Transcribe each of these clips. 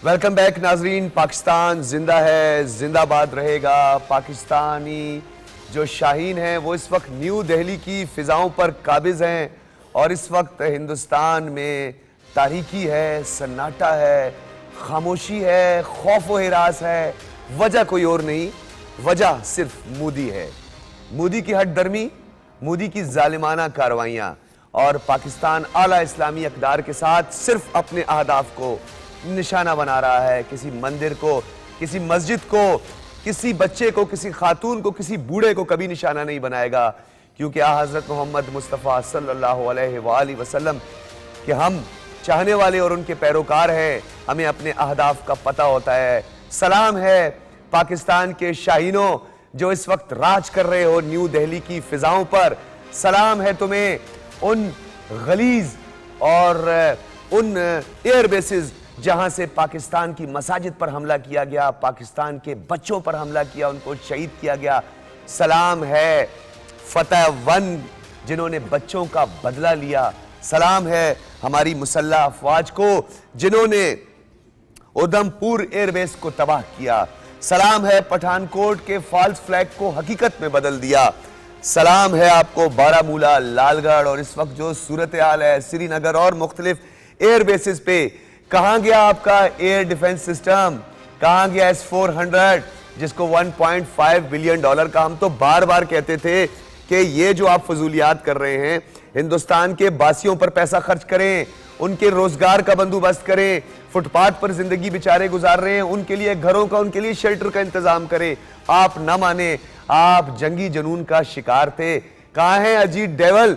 Welcome back ناظرین. پاکستان زندہ ہے, زندہ باد رہے گا. پاکستانی جو شاہین ہیں وہ اس وقت نیو دہلی کی فضاؤں پر قابض ہیں, اور اس وقت ہندوستان میں تاریکی ہے, سناٹا ہے, خاموشی ہے, خوف و ہراس ہے. وجہ کوئی اور نہیں, وجہ صرف مودی ہے. مودی کی ہٹ درمی, مودی کی ظالمانہ کارروائیاں, اور پاکستان اعلیٰ اسلامی اقدار کے ساتھ صرف اپنے اہداف کو نشانہ بنا رہا ہے. کسی مندر کو, کسی مسجد کو, کسی بچے کو, کسی خاتون کو, کسی بوڑھے کو کبھی نشانہ نہیں بنائے گا, کیونکہ حضرت محمد مصطفیٰ صلی اللہ علیہ وآلہ وسلم کہ ہم چاہنے والے اور ان کے پیروکار ہیں. ہمیں اپنے اہداف کا پتہ ہوتا ہے. سلام ہے پاکستان کے شاہینوں جو اس وقت راج کر رہے ہو نیو دہلی کی فضاؤں پر. سلام ہے تمہیں ان غلیظ اور ان ایئر بیسز جہاں سے پاکستان کی مساجد پر حملہ کیا گیا, پاکستان کے بچوں پر حملہ کیا, ان کو شہید کیا گیا. سلام ہے فتح ون جنہوں نے بچوں کا بدلہ لیا. سلام ہے ہماری مسلح افواج کو جنہوں نے اودھم پور ایئر بیس کو تباہ کیا. سلام ہے پٹھان کوٹ کے فالس فلیگ کو حقیقت میں بدل دیا. سلام ہے آپ کو بارہ مولہ, لال گڑھ اور اس وقت جو صورتحال ہے سری نگر اور مختلف ایئر بیسز پہ. کہاں گیا آپ کا ایئر ڈیفنس سسٹم, کہاں گیا S-400 جس کو $1.5 بلین کا ہم تو بار بار کہتے تھے کہ یہ جو آپ فضولیات کر رہے ہیں ہندوستان کے باسیوں پر پیسہ خرچ کریں, ان کے روزگار کا بندوبست کریں, فٹ پاتھ پر زندگی بیچارے گزار رہے ہیں ان کے لیے گھروں کا, ان کے لیے شیلٹر کا انتظام کریں. آپ نہ مانیں, آپ جنگی جنون کا شکار تھے. کہاں ہیں اجیت ڈیول,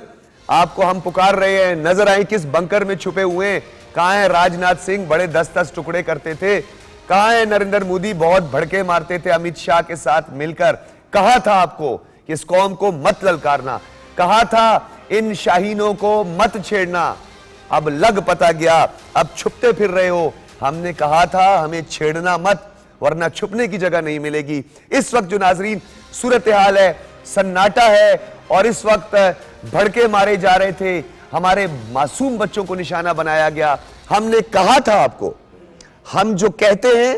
آپ کو ہم پکار رہے ہیں, نظر آئیں کس بنکر میں چھپے ہوئے ہیں. کہاں ہے راج ناتھ سنگھ, بڑے 10 ٹکڑے کرتے تھے. کہاں ہے نریندر مودی, بہت بھڑکے مارتے تھے امیت شاہ کے ساتھ مل کر. کہا تھا آپ کو کہ اس قوم کو مت للکارنا, کہا تھا ان شاہینوں کو مت چھیڑنا. اب لگ پتا گیا, اب چھپتے پھر رہے ہو. ہم نے کہا تھا ہمیں چھیڑنا مت, ورنہ چھپنے کی جگہ نہیں ملے گی. اس وقت جو ناظرین صورتحال ہے, سناٹا ہے, اور اس وقت بھڑکے مارے جا رہے تھے, ہمارے معصوم بچوں کو نشانہ بنایا گیا. ہم نے کہا تھا آپ کو, ہم جو کہتے ہیں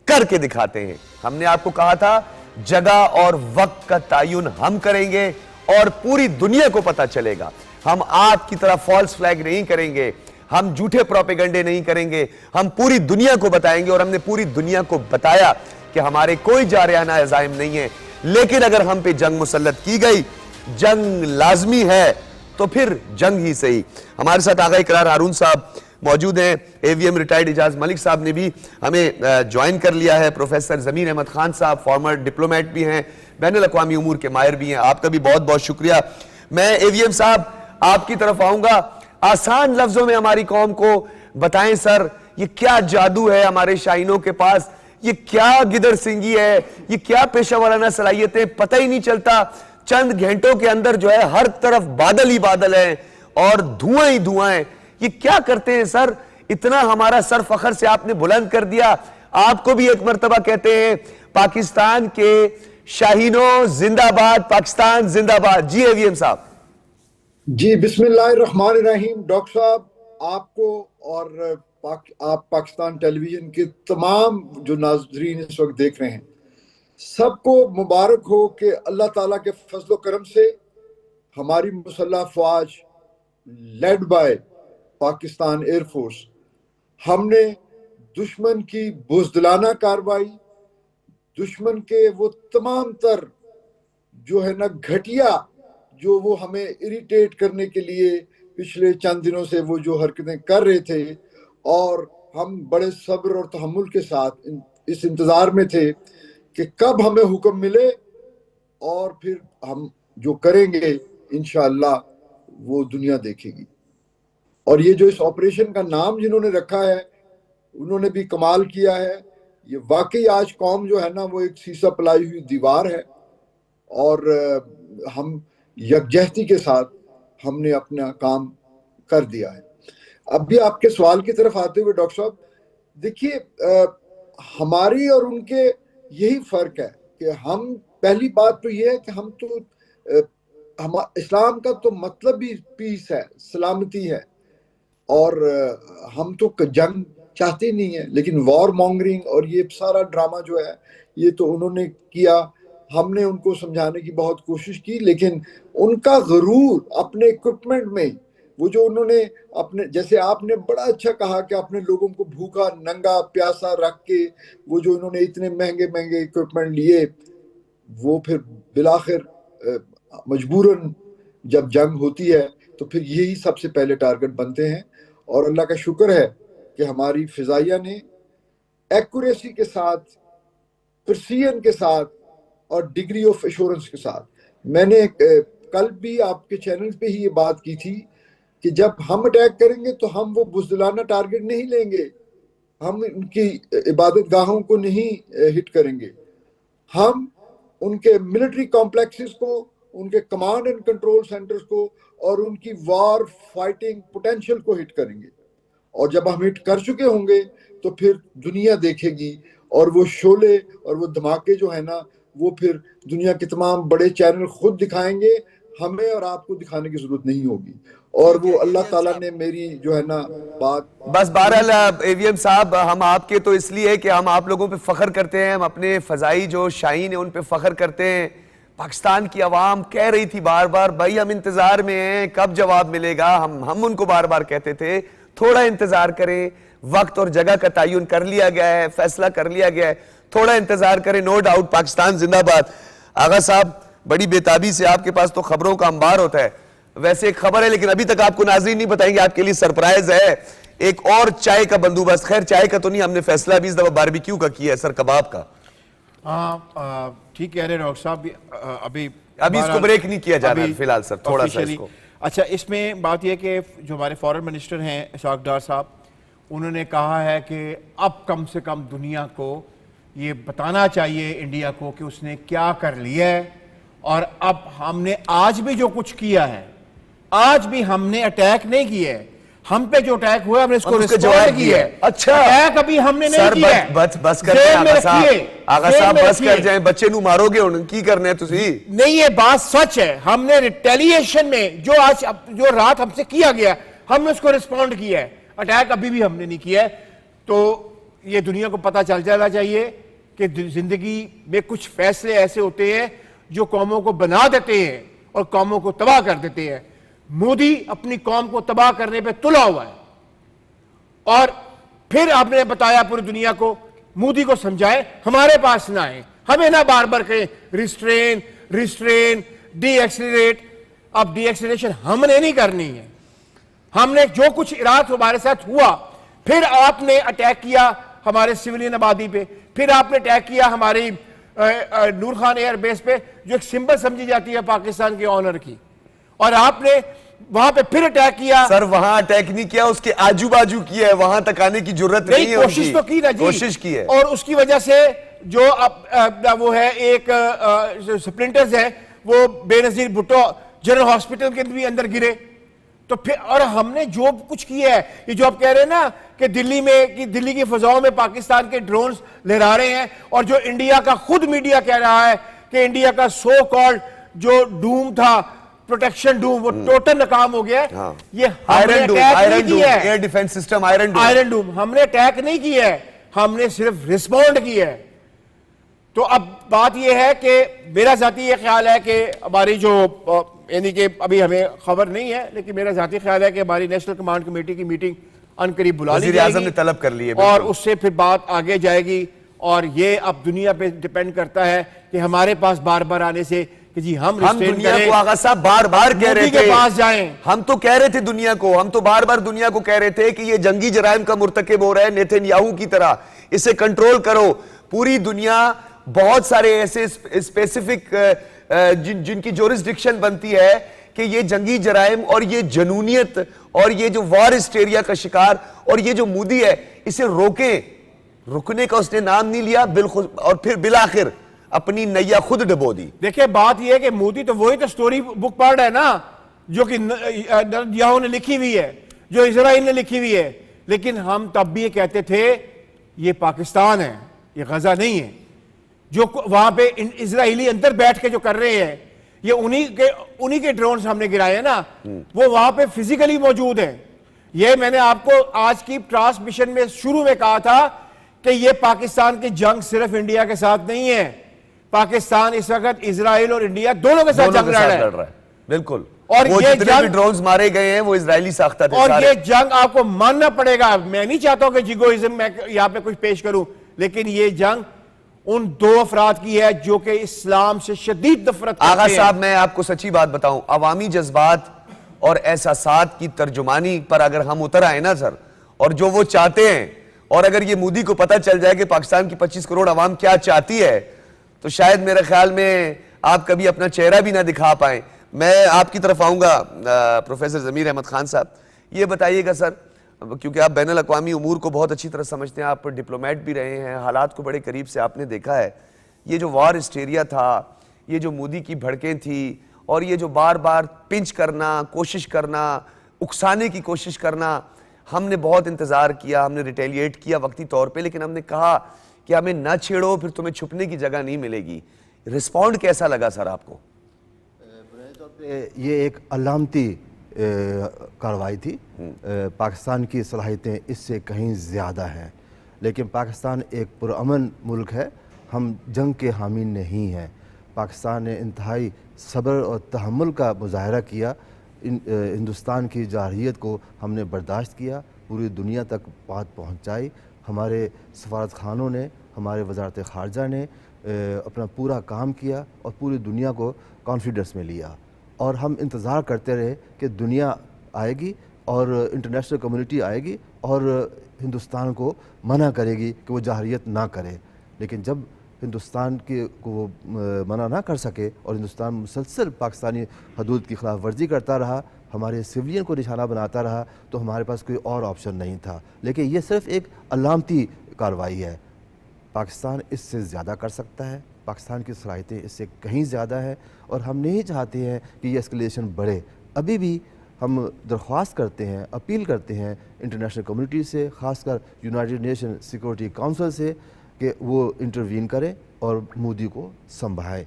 کر کے دکھاتے ہیں. ہم نے آپ کو کہا تھا جگہ اور وقت کا تعین ہم کریں گے اور پوری دنیا کو پتا چلے گا. ہم آپ کی طرح فالس فلیگ نہیں کریں گے, ہم جھوٹے پروپیگنڈے نہیں کریں گے, ہم پوری دنیا کو بتائیں گے. اور ہم نے پوری دنیا کو بتایا کہ ہمارے کوئی جارحانہ عزائم نہیں ہے. لیکن اگر ہم پہ جنگ مسلط کی گئی, جنگ لازمی ہے, تو پھر جنگ ہی صحیح. ہمارے ساتھ آغا اقرار ہارون صاحب موجود ہیں, AVM ریٹائرڈ اجاز ملک صاحب نے بھی ہمیں جوائن کر لیا ہے, پروفیسر ضمیر احمد خان صاحب فارمر ڈپلومیٹ بھی ہیں, بین الاقوامی امور کے ماہر بھی ہیں. آپ کا بھی بہت بہت شکریہ. میں AVM صاحب آپ کی طرف آؤں گا, آسان لفظوں میں ہماری قوم کو بتائیں سر, یہ کیا جادو ہے ہمارے شاہینوں کے پاس, یہ کیا گدر سنگی ہے, یہ کیا پیشہ ورانہ صلاحیتیں, پتہ ہی نہیں چلتا. چند گھنٹوں کے اندر جو ہے ہر طرف بادل ہی بادل ہیں اور دھواں ہی دھواں ہیں. یہ کیا کرتے ہیں سر, اتنا ہمارا سر فخر سے آپ نے بلند کر دیا. آپ کو بھی ایک مرتبہ کہتے ہیں پاکستان کے شاہینوں زندہ باد, پاکستان زندہ باد. جی AVM صاحب. جی بسم اللہ الرحمن الرحیم. ڈاکٹر صاحب آپ کو اور آپ پاکستان ٹیلی ویژن کے تمام جو ناظرین اس وقت دیکھ رہے ہیں سب کو مبارک ہو کہ اللہ تعالیٰ کے فضل و کرم سے ہماری مسلح افواج led by Pakistan air force, ہم نے دشمن کی بزدلانہ کارروائی, دشمن کے وہ تمام تر جو ہے نا گھٹیا جو وہ ہمیں اریٹیٹ کرنے کے لیے پچھلے چند دنوں سے وہ جو حرکتیں کر رہے تھے, اور ہم بڑے صبر اور تحمل کے ساتھ اس انتظار میں تھے کہ کب ہمیں حکم ملے اور پھر ہم جو کریں گے انشاءاللہ وہ دنیا دیکھے گی. اور یہ جو اس آپریشن کا نام جنہوں نے رکھا ہے انہوں نے بھی کمال کیا ہے. یہ واقعی آج قوم جو ہے نا وہ ایک سیسا پلائی ہوئی دیوار ہے, اور ہم یکجہتی کے ساتھ ہم نے اپنا کام کر دیا ہے. اب بھی آپ کے سوال کی طرف آتے ہوئے ڈاکٹر صاحب دیکھیے, ہماری اور ان کے یہی فرق ہے کہ ہم, پہلی بات تو یہ ہے کہ ہم تو اسلام کا تو مطلب بھی پیس ہے, سلامتی ہے, اور ہم تو جنگ چاہتے نہیں ہیں. لیکن وار مانگرنگ اور یہ سارا ڈرامہ جو ہے یہ تو انہوں نے کیا. ہم نے ان کو سمجھانے کی بہت کوشش کی, لیکن ان کا غرور اپنے اکوپمنٹ میں, وہ جو انہوں نے اپنے, جیسے آپ نے بڑا اچھا کہا کہ اپنے لوگوں کو بھوکا ننگا پیاسا رکھ کے وہ جو انہوں نے اتنے مہنگے مہنگے اکوپمنٹ لیے, وہ پھر بالآخر مجبوراً جب جنگ ہوتی ہے تو پھر یہی سب سے پہلے ٹارگٹ بنتے ہیں. اور اللہ کا شکر ہے کہ ہماری فضائیہ نے ایکوریسی کے ساتھ, پرسیژن کے ساتھ اور ڈگری آف ایشورنس کے ساتھ, میں نے کل بھی آپ کے چینل پہ ہی یہ بات کی تھی کہ جب ہم اٹیک کریں گے تو ہم وہ بزدلانہ ٹارگٹ نہیں لیں گے, ہم ان کی عبادت گاہوں کو نہیں ہٹ کریں گے, ہم ان کے ملٹری کمپلیکسز کو, ان کے کمانڈ اینڈ کنٹرول سینٹرز کو اور ان کی وار فائٹنگ پوٹینشیل کو ہٹ کریں گے. اور جب ہم ہٹ کر چکے ہوں گے تو پھر دنیا دیکھے گی, اور وہ شعلے اور وہ دھماکے جو ہیں نا وہ پھر دنیا کے تمام بڑے چینل خود دکھائیں گے, ہمیں اور آپ کو دکھانے کی ضرورت نہیں ہوگی. اور وہ اللہ تعالیٰ نے میری جو ہے نا بات, بس بہرحال AVM صاحب, ہم آپ کے تو اس لیے کہ ہم آپ لوگوں پہ فخر کرتے ہیں, ہم اپنے فضائی جو شاہین ہیں ان پہ فخر کرتے ہیں. پاکستان کی عوام کہہ رہی تھی بار بار بھائی ہم انتظار میں ہیں, کب جواب ملے گا. ہم ان کو بار بار کہتے تھے تھوڑا انتظار کریں, وقت اور جگہ کا تعین کر لیا گیا ہے, فیصلہ کر لیا گیا ہے, تھوڑا انتظار کریں. نو ڈاؤٹ پاکستان زندہ باد. آغا صاحب بڑی بیتابی سے آپ کے پاس تو خبروں کا انبار ہوتا ہے. ویسے ایک خبر ہے لیکن ابھی تک آپ کو ناظرین نہیں بتائیں گے, آپ کے لیے سرپرائز ہے ایک اور چائے کا بندوبست. خیر چائے کا تو نہیں, ہم نے فیصلہ بھی اس دفعہ باربیکیو کا کیا ہے, سر کباب کا. ہاں ٹھیک کہہ رہے ڈاکٹر صاحب, ابھی اس کو بریک نہیں کیا جا رہا فی الحال سر, تھوڑا سا اس کو. اچھا, اس میں بات یہ کہ جو ہمارے فارن منسٹر ہیں اسحاق ڈار صاحب, انہوں نے کہا ہے کہ اب کم سے کم دنیا کو یہ بتانا چاہیے انڈیا کو کہ اس نے کیا کر لیا ہے, اور اب ہم نے آج بھی جو کچھ کیا ہے, آج بھی ہم نے اٹیک نہیں کیا ہے, ہم پہ جو اٹیک ہوا ہے ہم نے اس کو ریسپونڈ کیا ہے. اچھا اٹیک ابھی ہم نے نہیں کیا ہے. بس کر جائیں آغا صاحب, بس کر جائیں, بچے نو مارو گے ان کی کرنے ہیں تسی نہیں. یہ بات سچ ہے, ہم نے ریٹیلیشن میں جو رات ہم سے کیا گیا ہم نے اس کو ریسپونڈ کیا ہے, اٹیک ابھی بھی ہم نے نہیں کیا ہے. تو یہ دنیا کو پتہ چل جانا چاہیے کہ زندگی میں کچھ فیصلے ایسے ہوتے ہیں جو قوموں کو بنا دیتے ہیں اور قوموں کو تباہ کر دیتے ہیں. مودی اپنی قوم کو تباہ کرنے پہ تلا ہوا ہے, اور پھر آپ نے بتایا پوری دنیا کو, مودی کو سمجھائے ہمارے پاس نہ آئے, ہمیں نہ بار بار کہیں ریسٹرین ڈی ایکسلریٹ. اب ڈی ایکسلریشن ہم نے نہیں کرنی ہے, ہم نے جو کچھ عراق ہمارے ساتھ ہوا, پھر آپ نے اٹیک کیا ہمارے سیولین آبادی پہ, پھر آپ نے اٹیک کیا ہماری نور خان ایئر بیس پہ جو ایک سمبل سمجھی جاتی ہے پاکستان کے آنر کی, اور آپ نے وہاں پہ پھر اٹیک کیا. سر وہاں اٹیک نہیں کیا, اس کے آجو باجو کیا ہے, وہاں تک آنے کی جرت نہیں ہے. کوشش تو کی نا جی, کوشش کی ہے, اور اس کی وجہ سے جو وہ ہے ایک سپلنٹرز ہے وہ بے نظیر بھٹو جنرل ہاسپٹل کے بھی اندر گرے. تو پھر اور ہم نے جو کچھ کیا ہے, یہ جو آپ کہہ رہے ہیں نا کہ دلی کی فضاؤں میں پاکستان کے ڈرونز لہرا رہے ہیں, اور جو انڈیا کا خود میڈیا کہہ رہا ہے کہ انڈیا کا سو کالڈ جو ڈوم تھا, پروٹیکشن ڈوم, وہ ٹوٹل ناکام ہو گیا ہے. یہ ہم نے اٹیک نہیں کیا ہے, air defence system Iron Dome, ہم نے اٹیک نہیں کیا ہے, ہم نے صرف ریسپونڈ کیا ہے. تو اب بات یہ ہے کہ میرا ذاتی یہ خیال ہے کہ ہماری جو یعنی کہ ابھی ہمیں خبر نہیں ہے, لیکن میرا ذاتی خیال ہے کہ ہماری نیشنل کمانڈ کمیٹی کی میٹنگ ان قریب بلا لی جائے گی, نے طلب کر لی ہے, اور اس سے پھر بات آگے جائے گی. اور یہ اب دنیا پہ ڈیپینڈ کرتا ہے کہ ہمارے پاس بار بار آنے سے کہ جی ہم دنیا کو آغا صاحب بار بار کہہ رہے تھے, پاس جائیں. ہم تو کہہ رہے تھے دنیا کو, ہم تو بار بار دنیا کو کہہ رہے تھے کہ یہ جنگی جرائم کا مرتکب ہو رہا ہے نیتن یاہو کی طرح, اسے کنٹرول کرو. پوری دنیا بہت سارے ایسے اسپیسیفک جن کی جورسڈکشن بنتی ہے کہ یہ جنگی جرائم اور یہ جنونیت اور یہ جو وار ہسٹیریا کا شکار, اور یہ جو مودی ہے اسے روکیں. رکنے کا اس نے نام نہیں لیا بالخود, اور پھر بالآخر اپنی نیا خود ڈبو دی. دیکھیں بات یہ ہے کہ مودی تو وہی تو سٹوری بک پڑھ رہا ہے نا جو کہ یاہو نے لکھی ہوئی ہے, جو اسرائیل نے لکھی ہوئی ہے. لیکن ہم تب بھی یہ کہتے تھے یہ پاکستان ہے, یہ غزہ نہیں ہے. جو وہاں پہ اسرائیلی اندر بیٹھ کے جو کر رہے ہیں, یہ انہی کے ڈرونز ہم نے گرائے ہیں نا, وہ وہاں پہ فزیکلی موجود ہیں. یہ میں نے آپ کو آج کی ٹرانسمیشن میں شروع میں کہا تھا کہ یہ پاکستان کی جنگ صرف انڈیا کے ساتھ نہیں ہے. پاکستان اس وقت اسرائیل اور انڈیا دونوں کے ساتھ جنگ لڑ رہا ہے. بالکل. اور وہ یہ جتنے بھی ڈرونز مارے گئے ہیں وہ اسرائیلی ساختہ تھے. اور یہ جنگ آپ کو ماننا پڑے گا. میں نہیں چاہتا ہوں کہ جیگوئزم میں یہاں پہ کچھ پیش کروں, لیکن یہ جنگ ان دو افراد کی ہے جو کہ اسلام سے شدید نفرت کرتے ہیں. آغا صاحب میں آپ کو سچی بات بتاؤں, عوامی جذبات اور احساسات کی ترجمانی پر اگر ہم اتر آئے نا سر, اور جو وہ چاہتے ہیں, اور اگر یہ مودی کو پتہ چل جائے کہ پاکستان کی 25 کروڑ عوام کیا چاہتی ہے, تو شاید میرے خیال میں آپ کبھی اپنا چہرہ بھی نہ دکھا پائیں. میں آپ کی طرف آؤں گا پروفیسر ضمیر احمد خان صاحب, یہ بتائیے گا سر, کیونکہ آپ بین الاقوامی امور کو بہت اچھی طرح سمجھتے ہیں, آپ ڈپلومیٹ بھی رہے ہیں, حالات کو بڑے قریب سے آپ نے دیکھا ہے. یہ جو وار ہسٹیریا تھا, یہ جو مودی کی بھڑکیں تھی, اور یہ جو بار بار پنچ کرنا, کوشش کرنا, اکسانے کی کوشش کرنا, ہم نے بہت انتظار کیا, ہم نے ریٹیلیٹ کیا وقتی طور پہ, لیکن ہم نے کہا کہ ہمیں نہ چھیڑو, پھر تمہیں چھپنے کی جگہ نہیں ملے گی. رسپونڈ کیسا لگا سر آپ کو؟ بنیادی طور پہ یہ ایک علامتی کارروائی تھی. پاکستان کی صلاحیتیں اس سے کہیں زیادہ ہیں, لیکن پاکستان ایک پرامن ملک ہے, ہم جنگ کے حامی نہیں ہیں. پاکستان نے انتہائی صبر اور تحمل کا مظاہرہ کیا. ہندوستان کی جارحیت کو ہم نے برداشت کیا, پوری دنیا تک بات پہنچائی. ہمارے سفارت خانوں نے, ہمارے وزارت خارجہ نے اپنا پورا کام کیا اور پوری دنیا کو کانفیڈنس میں لیا, اور ہم انتظار کرتے رہے کہ دنیا آئے گی اور انٹرنیشنل کمیونٹی آئے گی اور ہندوستان کو منع کرے گی کہ وہ جارحیت نہ کرے. لیکن جب ہندوستان کو وہ منع نہ کر سکے اور ہندوستان مسلسل پاکستانی حدود کی خلاف ورزی کرتا رہا, ہمارے سویلین کو نشانہ بناتا رہا, تو ہمارے پاس کوئی اور آپشن نہیں تھا. لیکن یہ صرف ایک علامتی کارروائی ہے. پاکستان اس سے زیادہ کر سکتا ہے, پاکستان کی صلاحیتیں اس سے کہیں زیادہ ہے, اور ہم نہیں چاہتے ہیں کہ یہ اسکلیشن بڑھے. ابھی بھی ہم درخواست کرتے ہیں, اپیل کرتے ہیں انٹرنیشنل کمیونٹی سے, خاص کر یونائٹڈ نیشن سیکورٹی کونسل سے, کہ وہ انٹروین کرے اور مودی کو سنبھالے,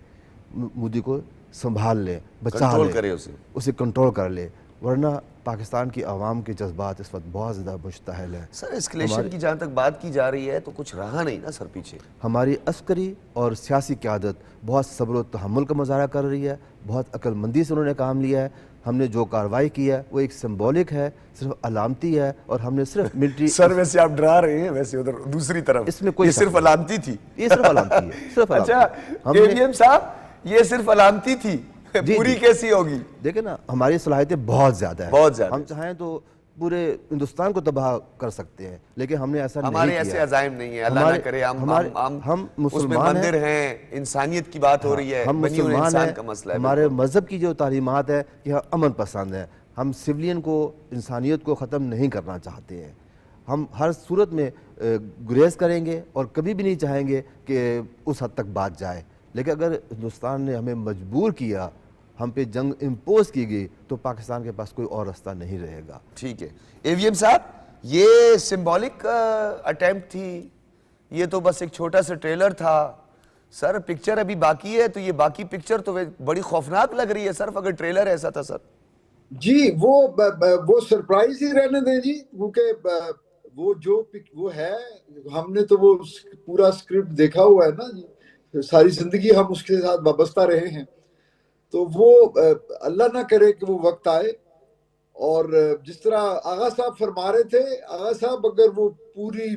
مودی کو سنبھال لے, بچا لے, اسے کنٹرول کر لے. ورنہ پاکستان کی عوام کے جذبات اس وقت بہت زیادہ مشتعل ہیں. سر اسکلیشن کی جہاں تک بات کی جا رہی ہے تو کچھ رہا نہیں نا سر پیچھے. ہماری عسکری اور سیاسی قیادت بہت صبر و تحمل کا مظاہرہ کر رہی ہے, بہت عقل مندی سے انہوں نے کام لیا ہے. ہم نے جو کارروائی کی ہے وہ ایک سمبولک ہے, صرف علامتی ہے, اور ہم نے صرف ملٹری. سر ویسے آپ ڈرا رہے ہیں, ویسے ادھر دوسری طرف اس میں کوئی صرف علامتی تھی. یہ صرف علامتی ہے, صرف علامتی. اچھا ایم صاحب یہ صرف علامتی تھی, پوری کیسی ہوگی؟ دیکھیں نا, ہماری صلاحیتیں بہت زیادہ ہیں, بہت زیادہ. ہم چاہیں تو پورے ہندوستان کو تباہ کر سکتے ہیں, لیکن ہم نے ایسا نہیں کیا. ہمارے ایسے عزائم نہیں ہیں, اللہ نہ کرے. ہم مسلمان مندر ہیں, انسانیت کی بات ہو رہی ہے, ہم بنی ہوئی انسان کا مسئلہ ہے. ہمارے مذہب کی جو تعلیمات ہے کہ ہم امن پسند ہیں, ہم سویلین کو, انسانیت کو ختم نہیں کرنا چاہتے ہیں. ہم ہر صورت میں گریز کریں گے اور کبھی بھی نہیں چاہیں گے کہ اس حد تک بات جائے. لیکن اگر ہندوستان نے ہمیں مجبور کیا, ہم پہ جنگ امپوز کی گئی, تو پاکستان کے پاس کوئی اور راستہ نہیں رہے گا. ٹھیک ہے اے وی ایم صاحب, یہ سمبولک اٹیمپٹ تھی, یہ تو بس ایک چھوٹا سا ٹریلر تھا. سر پکچر ابھی باقی ہے, تو یہ باقی پکچر تو بڑی خوفناک لگ رہی ہے صرف اگر ٹریلر ایسا تھا. سر جی وہ سرپرائز ہی رہنے دیں جی, کیونکہ وہ جو وہ ہے, ہم نے تو وہ پورا اسکرپٹ دیکھا ہوا ہے نا جی, ساری زندگی ہم اس کے ساتھ وابستہ رہے ہیں. تو وہ اللہ نہ کرے کہ وہ وقت آئے, اور جس طرح آغا صاحب فرما رہے تھے, آغا صاحب اگر وہ پوری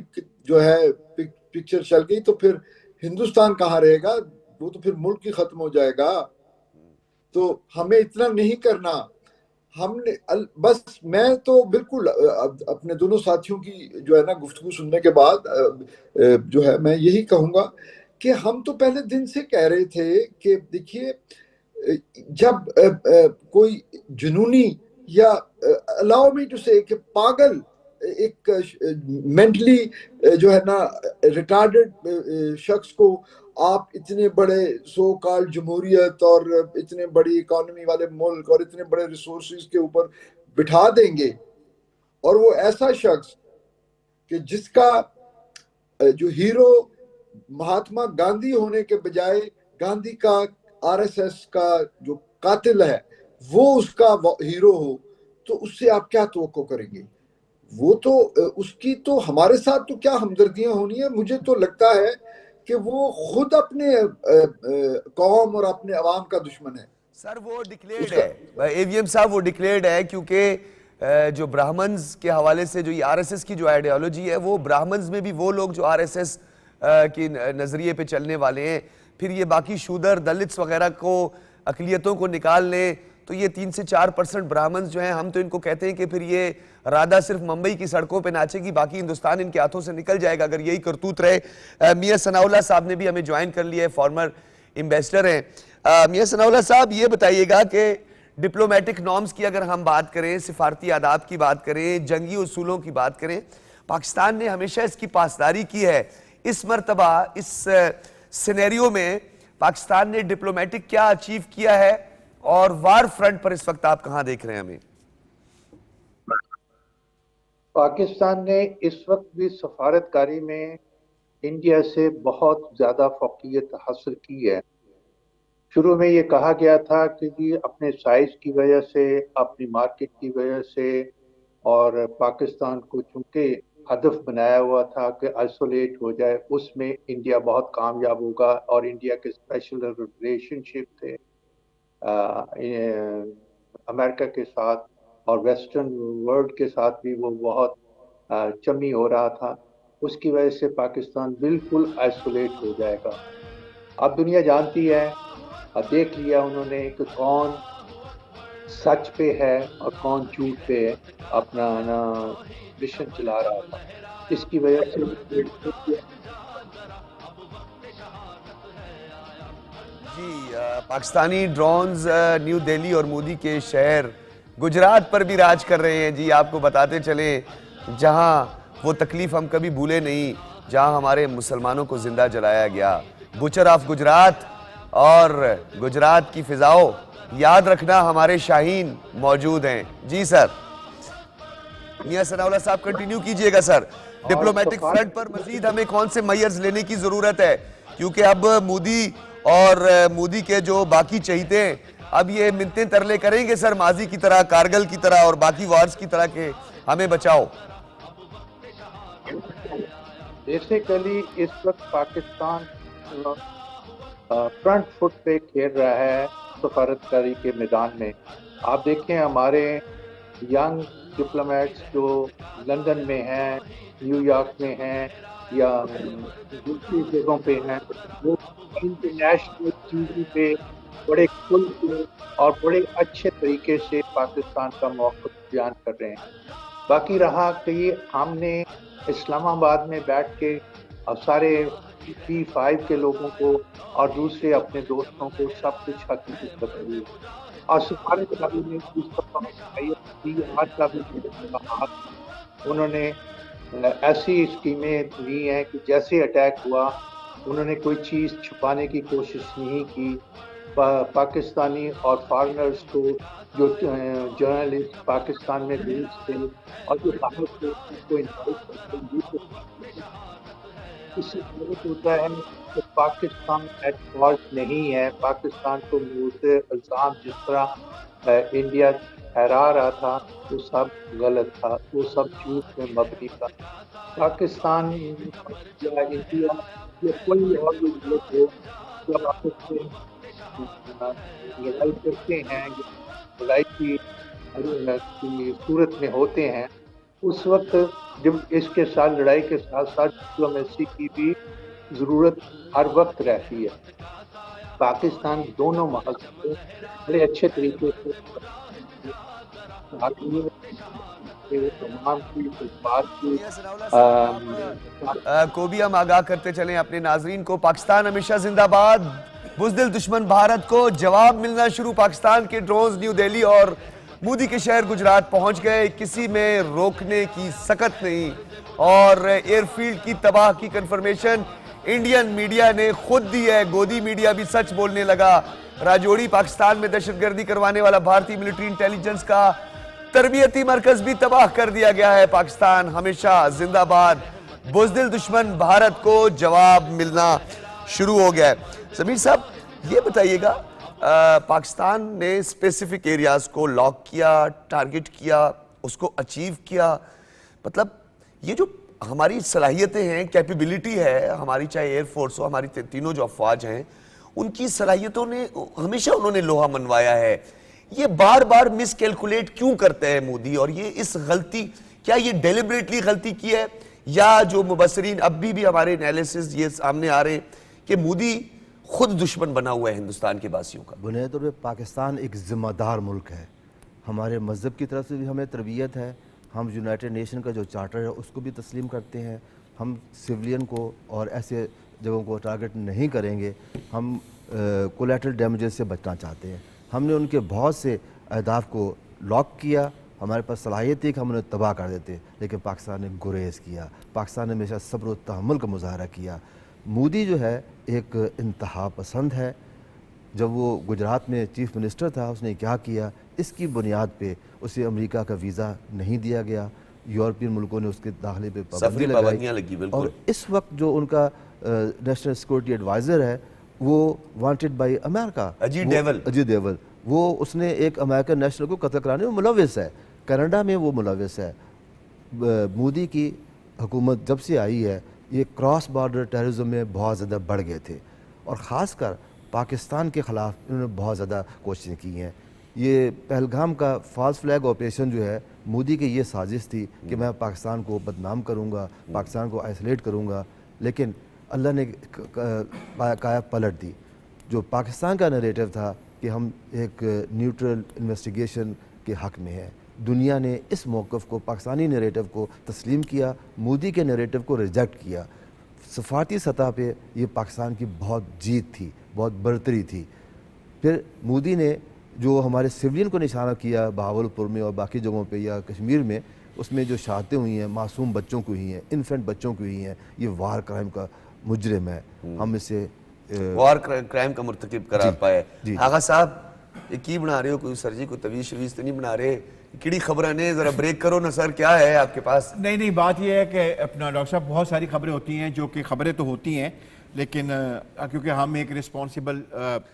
جو ہے پکچر چل گئی تو پھر ہندوستان کہاں رہے گا, وہ تو پھر ملک ہی ختم ہو جائے گا. تو ہمیں اتنا نہیں کرنا. ہم نے بس, میں تو بالکل اپنے دونوں ساتھیوں کی جو ہے نا گفتگو سننے کے بعد جو ہے میں یہی کہوں گا کہ ہم تو پہلے دن سے کہہ رہے تھے کہ دیکھیے, جب کوئی جنونی یا allow me to say کہ پاگل, ایک مینٹلی جو ہے نا ریٹارڈڈ شخص کو آپ اتنے بڑے سو کال جمہوریت اور اتنے بڑی اکانومی والے ملک اور اتنے بڑے ریسورسز کے اوپر بٹھا دیں گے, اور وہ ایسا شخص کہ جس کا جو ہیرو مہاتما گاندھی ہونے کے بجائے گاندھی کا آر ایس ایس کا جو قاتل ہے وہ اس کا ہیرو ہو, تو اس سے آپ کیا توقع کریں گے؟ وہ تو اس کی تو ہمارے ساتھ تو کیا ہمدردیاں ہونی ہیں. مجھے تو لگتا ہے کہ وہ خود اپنے قوم اور اپنے عوام کا دشمن ہے. سر وہ ڈکلیئرڈ اس کا ہے اے وی ایم صاحب، وہ ڈکلیئرڈ ہے کیونکہ جو براہمنز کے حوالے سے جو یہ آر ایس ایس کی جو آئیڈیالوجی ہے، وہ براہمنز میں بھی وہ لوگ جو آر ایس ایس کی نظریے پہ چلنے والے ہیں، پھر یہ باقی شودر دلتس وغیرہ کو اقلیتوں کو نکال لیں تو یہ 3 سے 4% براہمنز جو ہیں، ہم تو ان کو کہتے ہیں کہ پھر یہ رادہ صرف ممبئی کی سڑکوں پہ ناچے گی، باقی ہندوستان ان کے ہاتھوں سے نکل جائے گا اگر یہی کرتوت رہے. میاں ثناء اللہ صاحب نے بھی ہمیں جوائن کر لیا ہے، فارمر ایمبیسڈر ہیں. میاں ثناء اللہ صاحب یہ بتائیے گا کہ ڈپلومیٹک نارمز کی اگر ہم بات کریں، سفارتی آداب کی بات کریں، جنگی اصولوں کی بات کریں، پاکستان نے ہمیشہ اس کی پاسداری کی ہے. اس مرتبہ اس سینیریو میں پاکستان نے ڈپلومیٹک کیا اچیو کیا ہے اور وار فرنٹ پر اس وقت آپ کہاں دیکھ رہے ہیں ہمیں؟ پاکستان نے اس وقت بھی سفارتکاری میں انڈیا سے بہت زیادہ فوقیت حاصل کی ہے. شروع میں یہ کہا گیا تھا کہ یہ اپنے سائز کی وجہ سے، اپنی مارکیٹ کی وجہ سے، اور پاکستان کو چونکہ ہدف بنایا ہوا تھا کہ آئسولیٹ ہو جائے، اس میں انڈیا بہت کامیاب ہوگا. اور انڈیا کے اسپیشل ریلیشن شپ تھے امریکہ کے ساتھ، اور ویسٹرن ورلڈ کے ساتھ بھی وہ بہت چمی ہو رہا تھا. اس کی وجہ سے پاکستان بالکل آئسولیٹ ہو جائے گا. اب دنیا جانتی ہے، اب دیکھ لیا انہوں نے کہ کون سچ پہ ہے اور کون جھوٹ پہ اپنا مشن چلا رہا تھا. اس کی وجہ سے جی پاکستانی ڈرونز نیو دہلی اور مودی کے شہر گجرات پر بھی راج کر رہے ہیں. جی آپ کو بتاتے چلیں، جہاں وہ تکلیف ہم کبھی بھولے نہیں جہاں ہمارے مسلمانوں کو زندہ جلایا گیا. بچر آف گجرات اور گجرات کی فضاؤں یاد رکھنا، ہمارے شاہین موجود ہیں. جی سر میاں ثناء اللہ صاحب کنٹینیو کیجئے گا. سر ڈپلومیٹک فرنٹ پر مزید ہمیں کون سے میئرز لینے کی ضرورت ہے؟ کیونکہ اب مودی اور مودی کے جو باقی چہیتے ہیں اب یہ منتیں ترلے کریں گے سر، ماضی کی طرح، کارگل کی طرح اور باقی وارز کی طرح کہ ہمیں بچاؤ. بیسیکلی اس وقت پاکستان فرنٹ فٹ پہ کھیل رہا ہے سفارتکاری کے میدان میں. آپ دیکھیں ہمارے ینگ ڈپلومیٹس جو لندن میں ہیں، نیو یارک میں ہیں یا دوسری جگہوں پہ ہیں، وہ انٹرنیشنل ٹی وی پہ بڑے کھل کے اور بڑے اچھے طریقے سے پاکستان کا موقف بیان کر رہے ہیں. باقی رہا کہ ہم نے اسلام آباد میں بیٹھ کے سارے P5 کے لوگوں کو اور دوسرے اپنے دوستوں کو سب کچھ حقیقت بتائی، اور سفارتکاری نے انہوں نے ایسی اسکیمیں لی ہیں کہ جیسے اٹیک ہوا انہوں نے کوئی چیز چھپانے کی کوشش نہیں کی. پاکستانی اور فارنرز کو، جو جرنلسٹ پاکستان میں بیسڈ تھے اور جو باہر سے اس کو انوائٹ کرتے ہیں، اس سے ثابت ہوتا ہے کہ پاکستان ایٹ فالٹ نہیں ہے. پاکستان کو موضوع الزام جس طرح انڈیا ٹھہرا رہا تھا وہ سب غلط تھا، وہ سب جھوٹ میں مبنی تھا. پاکستان یا انڈیا یا کوئی اور ملک ہو جب آپس میں لڑائی کرتے ہیں، لڑائی کی صورت میں ہوتے ہیں، اس وقت جب اس کے ساتھ لڑائی کے ساتھ ساتھ ڈپلومیسی کی بھی ضرورت ہر وقت رہتی ہے. پاکستان دونوں محاذ سے بڑے اچھے طریقے سے تمام کی بات کی کو بھی ہم آگاہ کرتے چلیں اپنے ناظرین کو. پاکستان ہمیشہ زندہ باد. بزدل دشمن بھارت کو جواب ملنا شروع. پاکستان کے ڈرونز نیو دہلی اور مودی کے شہر گجرات پہنچ گئے. کسی میں روکنے کی سکت نہیں. اور ایئر فیلڈ کی تباہ کی کنفرمیشن انڈین میڈیا نے خود دی ہے. گودی میڈیا بھی سچ بولنے لگا. راجوڑی پاکستان میں دہشت گردی کروانے والا بھارتی ملٹری انٹیلیجنس کا تربیتی مرکز بھی تباہ کر دیا گیا ہے. پاکستان ہمیشہ زندہ باد. بزدل دشمن بھارت کو جواب ملنا شروع ہو گیا ہے. سمیر صاحب یہ بتائیے گا، پاکستان نے اسپیسیفک ایریاز کو لاک کیا، ٹارگٹ کیا، اس کو اچیو کیا. مطلب یہ جو ہماری صلاحیتیں ہیں, کیپیبلٹی ہے ہماری, چاہے ایئر فورس ہو, ہماری تینوں جو افواج ہیں ان کی صلاحیتوں نے ہمیشہ انہوں نے لوہا منوایا ہے. یہ بار بار مس کیلکولیٹ کیوں کرتے ہیں مودی, اور یہ اس غلطی, کیا یہ ڈیلیبریٹلی غلطی کی ہے, یا جو مبصرین اب بھی ہمارے انالیسز یہ سامنے آ رہے ہیں کہ مودی خود دشمن بنا ہوا ہے ہندوستان کے باسیوں کا؟ بنیادی طور پہ پاکستان ایک ذمہ دار ملک ہے. ہمارے مذہب کی طرف سے بھی ہمیں تربیت ہے, ہم یونائٹڈ نیشن کا جو چارٹر ہے اس کو بھی تسلیم کرتے ہیں. ہم سویلین کو اور ایسے جگہوں کو ٹارگٹ نہیں کریں گے, ہم کولیٹرل ڈیمیجز سے بچنا چاہتے ہیں. ہم نے ان کے بہت سے اہداف کو لاک کیا, ہمارے پاس صلاحیت تھی کہ ہم انہیں تباہ کر دیتے, لیکن پاکستان نے گریز کیا. پاکستان نے ہمیشہ صبر و تحمل کا مظاہرہ کیا. مودی جو ہے ایک انتہا پسند ہے. جب وہ گجرات میں چیف منسٹر تھا اس نے کیا کیا, اس کی بنیاد پہ اسے امریکہ کا ویزا نہیں دیا گیا, یورپین ملکوں نے اس کے داخلے پہ سفری پابندیاں لگی. بالکل. اور اس وقت جو ان کا نیشنل سیکورٹی ایڈوائزر ہے وہ وانٹڈ بائی امریکہ, اجیت ڈیول, وہ اس نے ایک امریکن نیشنل کو قتل کرانے میں ملوث ہے, کینیڈا میں وہ ملوث ہے. مودی کی حکومت جب سے آئی ہے یہ کراس بارڈر ٹیررزم میں بہت زیادہ بڑھ گئے تھے, اور خاص کر پاکستان کے خلاف انہوں نے بہت زیادہ کوششیں کی ہیں. یہ پہلگام کا فالس فلیگ آپریشن جو ہے مودی کی یہ سازش تھی کہ میں پاکستان کو بدنام کروں گا, پاکستان کو آئسولیٹ کروں گا, لیکن اللہ نے کایا پلٹ دی. جو پاکستان کا نریٹو تھا کہ ہم ایک نیوٹرل انویسٹیگیشن کے حق میں ہیں, دنیا نے اس موقف کو, پاکستانی نریٹو کو تسلیم کیا, مودی کے نریٹو کو ریجیکٹ کیا. سفارتی سطح پہ یہ پاکستان کی بہت جیت تھی, بہت برتری تھی. پھر مودی نے جو ہمارے سویلین کو نشانہ کیا بہاولپور میں اور باقی جگہوں پہ یا کشمیر میں, اس میں جو شہادتیں ہوئی ہیں معصوم بچوں کو ہوئی ہیں, انفینٹ بچوں کو ہوئی ہیں, یہ وار کرائم کا مجرم ہے. ہم اسے وار کرائم کا مرتکب قرار پائے. آغا صاحب یہ کی بنا رہے ہو, کوئی سر جی کوئی تویز شویز تو نہیں بنا رہے, کیڑی خبریں نے, ذرا بریک کرو نا سر, کیا ہے آپ کے پاس؟ نہیں, بات یہ ہے کہ اپنا ڈاکٹر صاحب بہت ساری خبریں ہوتی ہیں جو کہ خبریں تو ہوتی ہیں, لیکن کیونکہ ہم ایک ریسپانسیبل,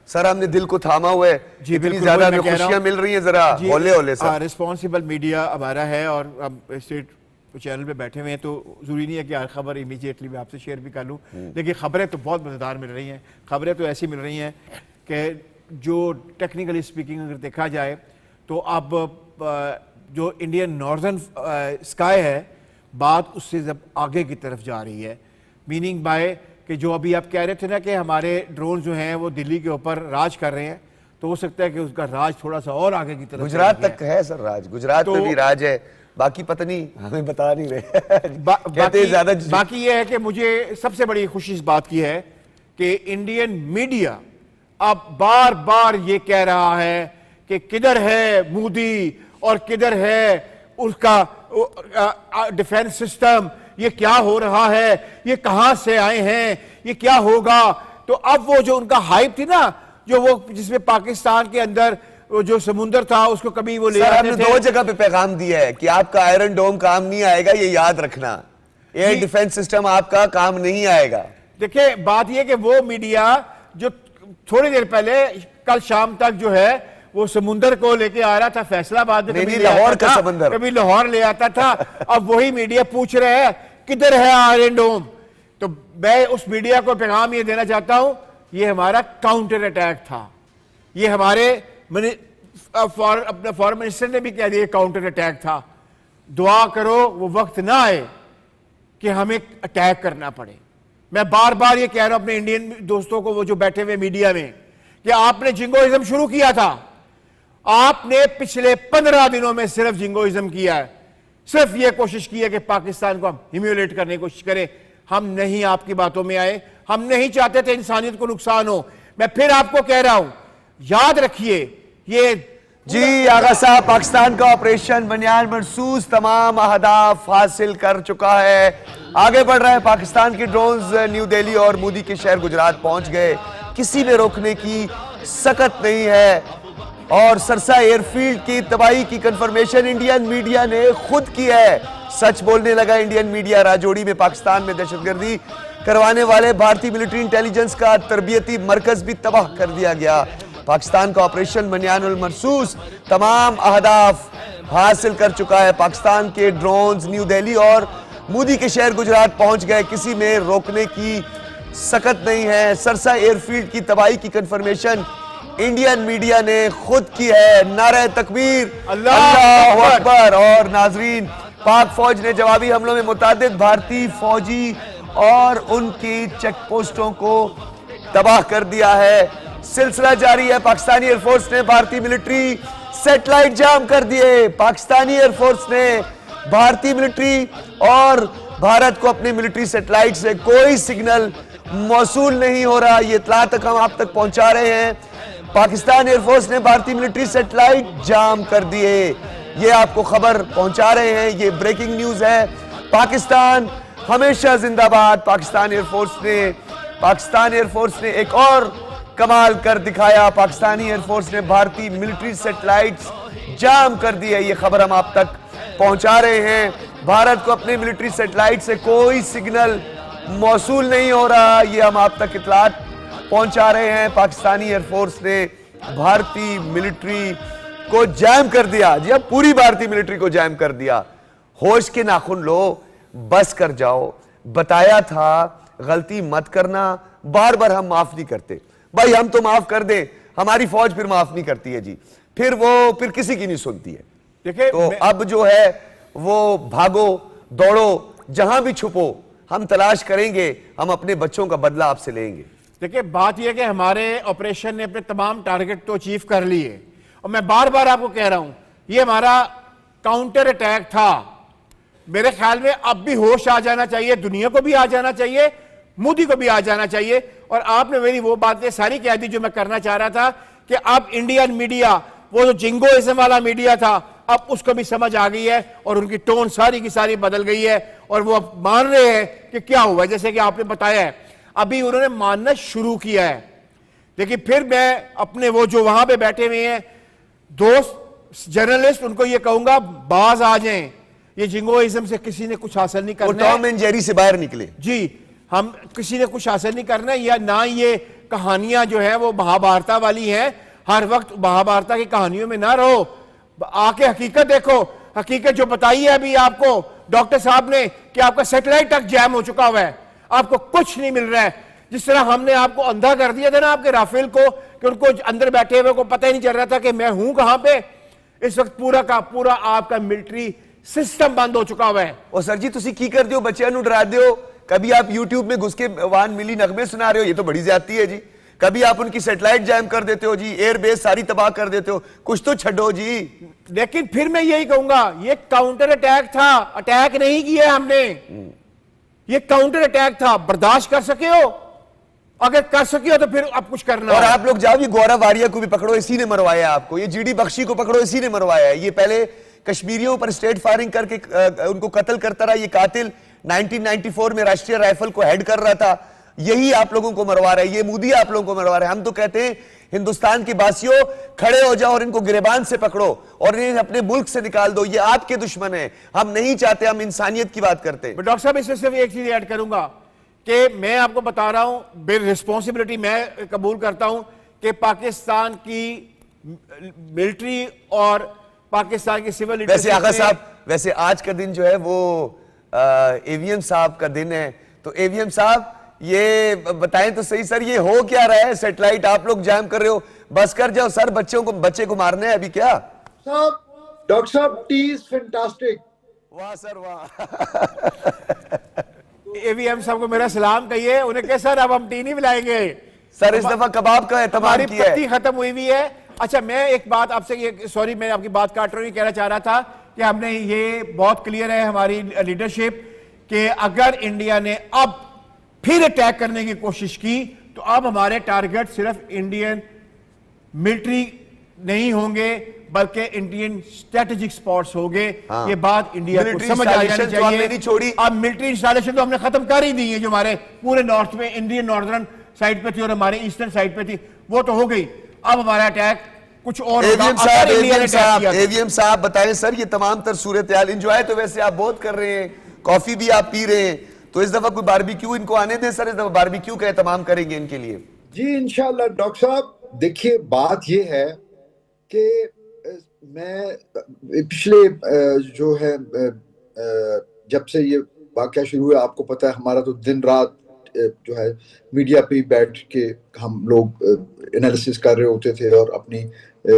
سر ہم نے دل کو تھاما ہوا ہے, اتنی زیادہ ہمیں خوشیاں مل رہی ہیں, ذرا ہولے ہولے سر. ریسپانسیبل میڈیا ہمارا ہے اور ہم اسٹیٹ چینل پہ بیٹھے ہوئے ہیں, تو ضروری نہیں ہے کہ ہر خبر امیجیٹلی میں آپ سے شیئر بھی کر لوں, لیکن خبریں تو بہت مزیدار مل رہی ہیں. خبریں تو ایسی مل رہی ہیں کہ جو ٹیکنیکلی اسپیکنگ اگر دیکھا جائے تو اب جو انڈین نارزن اسکائی ہے, بات اس سے جب آگے کی طرف جا رہی ہے, میننگ بائی کہ جو ابھی آپ کہہ رہے تھے نا کہ ہمارے ڈرون جو ہیں وہ دلی کے اوپر راج کر رہے ہیں, تو ہو سکتا ہے کہ اس کا راج تھوڑا سا اور آگے کی طرف گجرات تک ہے سر راج, گجرات میں بھی راج ہے, باقی پتہ نہیں, ہمیں بتا نہیں رہے. باقی یہ ہے کہ مجھے سب سے بڑی خوشی اس بات کی ہے کہ انڈین میڈیا اب بار بار یہ کہہ رہا ہے کہ کدھر ہے مودی اور کدھر ہے اس کا ڈیفنس سسٹم, یہ کیا ہو رہا ہے, یہ کہاں سے آئے ہیں, یہ کیا ہوگا. تو اب وہ جو ان کا ہائپ تھی نا, جو وہ جس میں پاکستان کے اندر وہ جو سمندر تھا اس کو کبھی وہ لے سر, ہم آتے نے تھے. 2 جگہ پہ پیغام دیا ہے کہ آپ کا آئرن ڈوم کام نہیں آئے گا, یہ یاد رکھنا, ایئر ڈیفنس سسٹم آپ کا کام نہیں آئے گا. دیکھیں بات یہ کہ وہ میڈیا جو تھوڑی دیر پہلے کل شام تک جو ہے وہ سمندر کو لے کے آ رہا تھا فیصل آباد میں, نہیں لاہور کا سمندر, کبھی لاہور لے آتا تھا, اب وہی میڈیا پوچھ رہے ہیں کدھر ہے آئرن ڈوم. تو میں اس میڈیا کو پیغام یہ دینا چاہتا ہوں, یہ ہمارا کاؤنٹر اٹیک تھا. یہ ہمارے اپنے فارن منسٹر نے بھی کہہ دیا کاؤنٹر اٹیک تھا. دعا کرو وہ وقت نہ آئے کہ ہمیں اٹیک کرنا پڑے. میں بار بار یہ کہہ رہا ہوں اپنے انڈین دوستوں کو, وہ جو بیٹھے ہوئے میڈیا میں, کہ آپ نے جنگوازم شروع کیا تھا, آپ نے پچھلے 15 دنوں میں صرف جنگوازم کیا ہے, صرف یہ کوشش کی ہے کہ پاکستان کو ہم ہیمیولیٹ کرنے کی کوشش کریں. ہم نہیں آپ کی باتوں میں آئے, ہم نہیں چاہتے تھے انسانیت کو نقصان ہو. میں پھر آپ کو کہہ رہا ہوں, یاد رکھیے یہ جی آغا صاحب, پاکستان کا آپریشن بنیان مرصوص تمام اہداف حاصل کر چکا ہے, آگے بڑھ رہا ہے. پاکستان کی ڈرونز نیو دہلی اور مودی کے شہر گجرات پہنچ گئے, کسی میں روکنے کی سکت نہیں ہے. اور سرسا ایئر فیلڈ کی تباہی کی کنفرمیشن انڈین میڈیا نے خود کی ہے. سچ بولنے لگا انڈین میڈیا. راجوڑی میں پاکستان میں دہشت گردی کروانے والے بھارتی ملٹری انٹیلیجنس کا تربیتی مرکز بھی تباہ کر دیا گیا. پاکستان کا آپریشن بنیان المرصوص تمام اہداف حاصل کر چکا ہے. پاکستان کے ڈرونز نیو دہلی اور مودی کے شہر گجرات پہنچ گئے. کسی میں روکنے کی سکت نہیں ہے. سرسا ایئر فیلڈ کی تباہی کی کنفرمیشن انڈین میڈیا نے خود کی ہے. نعرہ تکبیر، اللہ اکبر. اور ناظرین، پاک فوج نے جوابی حملوں میں متعدد بھارتی فوجی اور ان کی چیک پوسٹوں کو تباہ کر دیا ہے. سلسلہ جاری ہے. پاکستانی ایئر فورس نے بھارتی ملٹری سیٹلائٹ جام کر دیے. پاکستانی ایئر فورس نے بھارتی ملٹری اور بھارت کو اپنے ملٹری سیٹلائٹ سے کوئی سگنل موصول نہیں ہو رہا. یہ اطلاع تک ہم آپ تک پہنچا رہے ہیں. پاکستان ایئر فورس نے بھارتی ملٹری سیٹلائٹ جام کر دیے. یہ آپ کو خبر پہنچا رہے ہیں. یہ بریکنگ نیوز ہے. پاکستان ہمیشہ زندہ باد. پاکستان ایئر فورس نے ایک اور کمال کر دکھایا. پاکستانی ایئر فورس نے بھارتی ملٹری سیٹلائٹس جام کر دی ہے. یہ خبر ہم آپ تک پہنچا رہے ہیں. بھارت کو اپنے ملٹری سیٹلائٹ سے کوئی سگنل موصول نہیں ہو رہا. یہ ہم آپ تک اطلاعات پہنچا رہے ہیں. پاکستانی ایئر فورس نے بھارتی ملٹری کو جام کر دیا. جی اب پوری بھارتی ملٹری کو جام کر دیا. ہوش کے ناخن لو، بس کر جاؤ. بتایا تھا غلطی مت کرنا. بار بار ہم معاف نہیں کرتے. بھائی ہم تو معاف کر دیں، ہماری فوج پھر معاف نہیں کرتی ہے جی. پھر کسی کی نہیں سنتی ہے. دیکھیں تو اب جو ہے وہ بھاگو دوڑو، جہاں بھی چھپو، ہم تلاش کریں گے. ہم اپنے بچوں کا بدلہ آپ سے لیں گے. دیکھیں بات یہ کہ ہمارے آپریشن نے اپنے تمام ٹارگٹ تو اچیو کر لیے. اور میں بار بار آپ کو کہہ رہا ہوں یہ ہمارا کاؤنٹر اٹیک تھا. میرے خیال میں اب بھی ہوش آ جانا چاہیے. دنیا کو بھی آ جانا چاہیے، مودی کو بھی آ جانا چاہیے. اور آپ نے میری وہ باتیں ساری کہہ دی جو میں کرنا چاہ رہا تھا کہ اب انڈین میڈیا، وہ جو جنگوازم والا میڈیا تھا، اب اس کو بھی سمجھ آ گئی ہے اور ان کی ٹون ساری کی ساری بدل گئی ہے. اور وہ اب مان رہے ہیں کہ کیا ہوا. جیسے کہ آپ نے بتایا ہے ابھی انہوں نے ماننا شروع کیا ہے. لیکن پھر میں اپنے وہ جو وہاں پہ بیٹھے ہوئے ہیں دوست جرنلسٹ، ان کو یہ کہوں گا باز آ جائیں. یہ جنگوازم سے کسی نے کچھ حاصل نہیں وہ کرنا ہے. ٹام اینڈ جیری سے باہر نکلے. جی ہم کسی نے کچھ حاصل نہیں کرنا ہے. یا نہ یہ کہانیاں جو ہیں وہ مہابھارتا والی ہیں. ہر وقت مہابھارتا کی کہانیوں میں نہ رہو. آ کے حقیقت دیکھو. حقیقت جو بتائی ہے ابھی آپ کو ڈاکٹر صاحب نے کہ آپ کا سیٹلائٹ تک جیم ہو چکا ہوا ہے. آپ کو کچھ نہیں مل رہا ہے. جس طرح ہم نے آپ کو اندھا کر دیا تھا نا آپ کے رافیل کو، کہ ان کو اندر بیٹھے ہوئے کو پتہ ہی نہیں چل رہا تھا کہ میں ہوں کہاں پہ. اس وقت پورا کا پورا آپ کا ملٹری سسٹم بند ہو چکا ہوا ہے. اور سر جی تسی کی کر دیو، بچیاں نو ڈرا دیو. کبھی آپ یوٹیوب میں گھس کے وان ملی نغمے سنا رہے ہو، یہ تو بڑی زیادتی ہے جی. کبھی آپ ان کی سیٹلائٹ جام کر دیتے ہو جی، ایئر بیس ساری تباہ کر دیتے ہو. کچھ تو چھڈو جی. لیکن پھر میں یہی کہوں گا یہ کاؤنٹر اٹیک تھا. اٹیک نہیں کیا ہم نے، یہ کاؤنٹر اٹیک تھا. برداشت کر سکے ہو؟ اگر کر سکے ہو تو پھر اب کچھ کرنا. اور آپ لوگ جاؤ، یہ گورا واریا کو بھی پکڑو، اسی نے مروایا آپ کو. یہ جی ڈی بخشی کو پکڑو، اسی نے مروایا ہے. یہ پہلے کشمیریوں پر اسٹیٹ فائرنگ کر کے ان کو قتل کرتا رہا. یہ قاتل 1994 میں راشٹریہ رائفل کو ہیڈ کر رہا تھا. یہی آپ لوگوں کو مروا رہا ہے. یہ مودی آپ لوگوں کو مروا رہا ہے. ہم تو کہتے ہیں ہندوستان کے باسیوں کھڑے ہو جاؤ اور ان کو گریبان سے پکڑو اور انہیں اپنے ملک سے نکال دو. یہ آپ کے دشمن ہیں. ہم نہیں چاہتے، ہم انسانیت کی بات کرتے ہیں. ڈاکٹر صاحب اس میں صرف ایک چیز ایڈ کروں گا کہ میں آپ کو بتا رہا ہوں، بے رسپانسبلٹی میں قبول کرتا ہوں کہ پاکستان کی ملٹری اور پاکستان کی سول ویسے آقا صاحب، ویسے آج کا دن جو ہے وہ اے وی ایم صاحب کا دن ہے. تو اے وی ایم صاحب یہ بتائیں تو صحیح سر، یہ ہو کیا رہا ہے؟ سیٹلائٹ آپ لوگ جام کر رہے ہو. بس کر جاؤ سر، بچے کو مارنا ہے ابھی کیا؟ ڈاکٹر صاحب ٹی از فینٹاسٹک. واہ سر واہ. اے وی ایم صاحب کو میرا سلام کہیے. انہیں کہ سر اب ہم ٹی نہیں ملائیں گے سر. اس دفعہ کباب کا اہتمام ہماری کیا ہے. پتی ختم ہوئی ہوئی ہے. اچھا میں ایک بات آپ سے، سوری میں آپ کی بات کاٹ رہا ہوں، یہ کہنا چاہ رہا تھا کہ ہم نے یہ بہت کلیئر ہے ہماری لیڈرشپ کہ اگر انڈیا نے اب پھر اٹیک کرنے کی کوشش کی تو اب ہمارے ٹارگٹ صرف انڈین ملٹری نہیں ہوں گے بلکہ انڈین اسٹریٹجک سپورٹس ہوں گے. یہ بات انڈیا کو سمجھ آ جانی چاہیے. اب ملٹری انسٹالیشن تو ہم نے ختم کر ہی دی ہے جو ہمارے پورے نارتھ میں انڈین ناردرن سائڈ پہ تھی اور ہمارے ایسٹرن سائڈ پہ تھی، وہ تو ہو گئی. اب ہمارا اٹیک کچھ اور ہوگا. اے وی ایم صاحب بتائیں سر، یہ تمام تر صورتحال انجوائے تو ویسے آپ بہت کر رہے ہیں، کافی بھی آپ پی رہے ہیں، تو اس دفعہ کوئی باربیکیو ان کو آنے دیں سر. اس دفعہ باربیکیو کا اہتمام کریں گے ان کے لیے. جی انشاءاللہ. ڈاکٹر صاحب دیکھیے بات یہ ہے کہ میں پچھلے جو ہے جب سے یہ واقعہ شروع ہوا، آپ کو پتہ ہے ہمارا تو دن رات جو ہے میڈیا پہ بیٹھ کے ہم لوگ انالیسس کر رہے ہوتے تھے اور اپنی